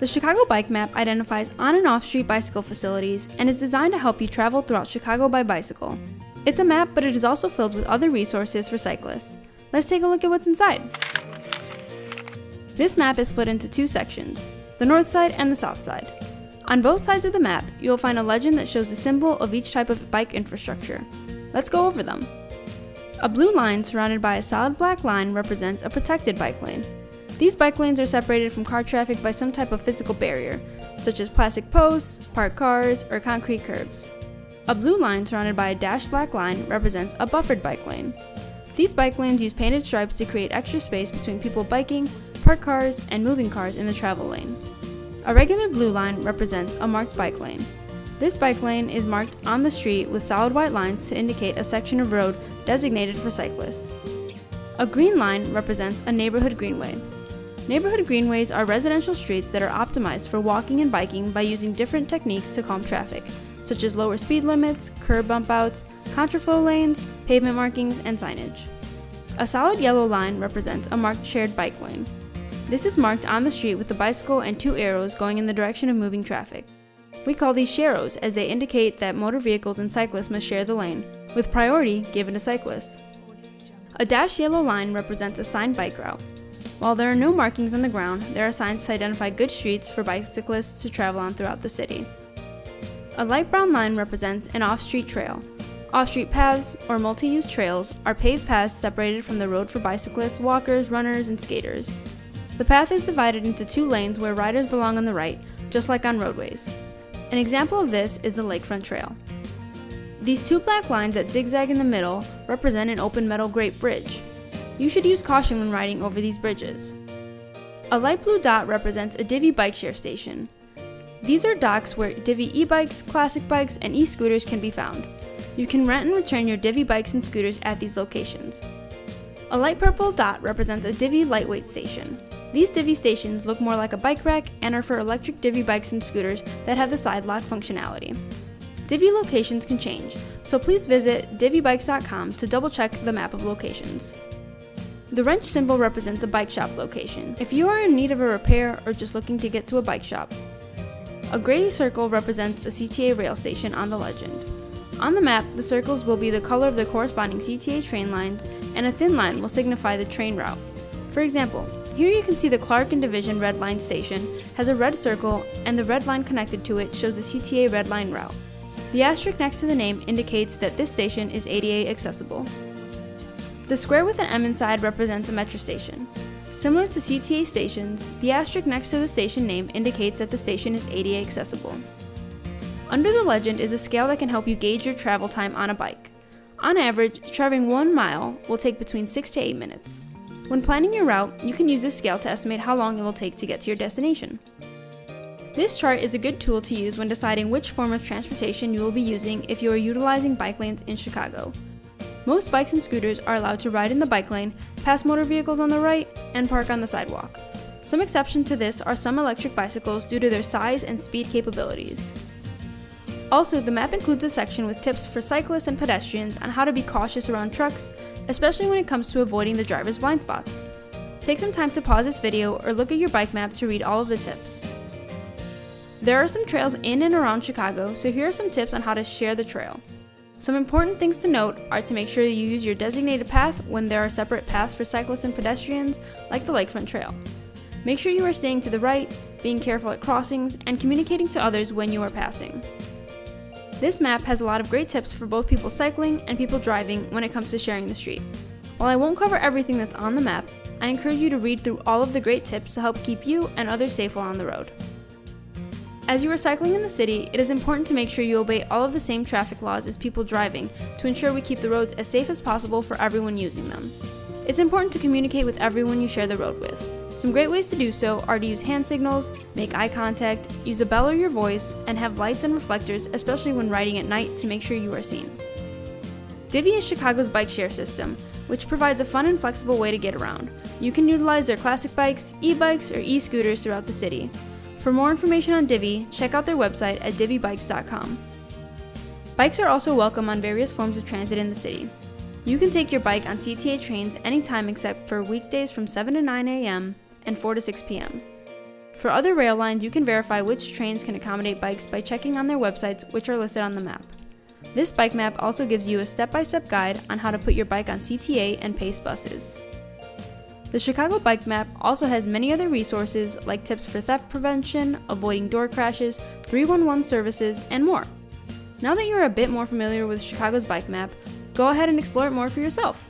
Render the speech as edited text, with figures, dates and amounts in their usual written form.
The Chicago Bike Map identifies on and off-street bicycle facilities and is designed to help you travel throughout Chicago by bicycle. It's a map, but it is also filled with other resources for cyclists. Let's take a look at what's inside. This map is split into two sections, the north side and the south side. On both sides of the map, you will find a legend that shows the symbol of each type of bike infrastructure. Let's go over them. A blue line surrounded by a solid black line represents a protected bike lane. These bike lanes are separated from car traffic by some type of physical barrier, such as plastic posts, parked cars, or concrete curbs. A blue line surrounded by a dashed black line represents a buffered bike lane. These bike lanes use painted stripes to create extra space between people biking, parked cars, and moving cars in the travel lane. A regular blue line represents a marked bike lane. This bike lane is marked on the street with solid white lines to indicate a section of road designated for cyclists. A green line represents a neighborhood greenway. Neighborhood greenways are residential streets that are optimized for walking and biking by using different techniques to calm traffic, such as lower speed limits, curb bump outs, contraflow lanes, pavement markings, and signage. A solid yellow line represents a marked shared bike lane. This is marked on the street with a bicycle and two arrows going in the direction of moving traffic. We call these sharrows as they indicate that motor vehicles and cyclists must share the lane, with priority given to cyclists. A dashed yellow line represents a signed bike route. While there are no markings on the ground, there are signs to identify good streets for bicyclists to travel on throughout the city. A light brown line represents an off-street trail. Off-street paths, or multi-use trails, are paved paths separated from the road for bicyclists, walkers, runners, and skaters. The path is divided into two lanes where riders belong on the right, just like on roadways. An example of this is the Lakefront Trail. These two black lines that zigzag in the middle represent an open metal grate bridge. You should use caution when riding over these bridges. A light blue dot represents a Divvy bike share station. These are docks where Divvy e-bikes, classic bikes, and e-scooters can be found. You can rent and return your Divvy bikes and scooters at these locations. A light purple dot represents a Divvy lightweight station. These Divvy stations look more like a bike rack and are for electric Divvy bikes and scooters that have the side lock functionality. Divvy locations can change, so please visit divvybikes.com to double check the map of locations. The wrench symbol represents a bike shop location, if you are in need of a repair or just looking to get to a bike shop. A gray circle represents a CTA rail station on the legend. On the map, the circles will be the color of the corresponding CTA train lines, and a thin line will signify the train route. For example, here you can see the Clark and Division Red Line station has a red circle, and the red line connected to it shows the CTA Red Line route. The asterisk next to the name indicates that this station is ADA accessible. The square with an M inside represents a metro station. Similar to CTA stations, the asterisk next to the station name indicates that the station is ADA accessible. Under the legend is a scale that can help you gauge your travel time on a bike. On average, traveling 1 mile will take between 6 to 8 minutes. When planning your route, you can use this scale to estimate how long it will take to get to your destination. This chart is a good tool to use when deciding which form of transportation you will be using if you are utilizing bike lanes in Chicago. Most bikes and scooters are allowed to ride in the bike lane, pass motor vehicles on the right, and park on the sidewalk. Some exceptions to this are some electric bicycles due to their size and speed capabilities. Also, the map includes a section with tips for cyclists and pedestrians on how to be cautious around trucks, especially when it comes to avoiding the driver's blind spots. Take some time to pause this video or look at your bike map to read all of the tips. There are some trails in and around Chicago, so here are some tips on how to share the trail. Some important things to note are to make sure you use your designated path when there are separate paths for cyclists and pedestrians, like the Lakefront Trail. Make sure you are staying to the right, being careful at crossings, and communicating to others when you are passing. This map has a lot of great tips for both people cycling and people driving when it comes to sharing the street. While I won't cover everything that's on the map, I encourage you to read through all of the great tips to help keep you and others safe while on the road. As you are cycling in the city, it is important to make sure you obey all of the same traffic laws as people driving to ensure we keep the roads as safe as possible for everyone using them. It's important to communicate with everyone you share the road with. Some great ways to do so are to use hand signals, make eye contact, use a bell or your voice, and have lights and reflectors, especially when riding at night, to make sure you are seen. Divvy is Chicago's bike share system, which provides a fun and flexible way to get around. You can utilize their classic bikes, e-bikes, or e-scooters throughout the city. For more information on Divvy, check out their website at divvybikes.com. Bikes are also welcome on various forms of transit in the city. You can take your bike on CTA trains anytime except for weekdays from 7 to 9 a.m. and 4 to 6 p.m. For other rail lines, you can verify which trains can accommodate bikes by checking on their websites, which are listed on the map. This bike map also gives you a step-by-step guide on how to put your bike on CTA and PACE buses. The Chicago Bike Map also has many other resources like tips for theft prevention, avoiding door crashes, 311 services, and more. Now that you're a bit more familiar with Chicago's bike map, go ahead and explore it more for yourself.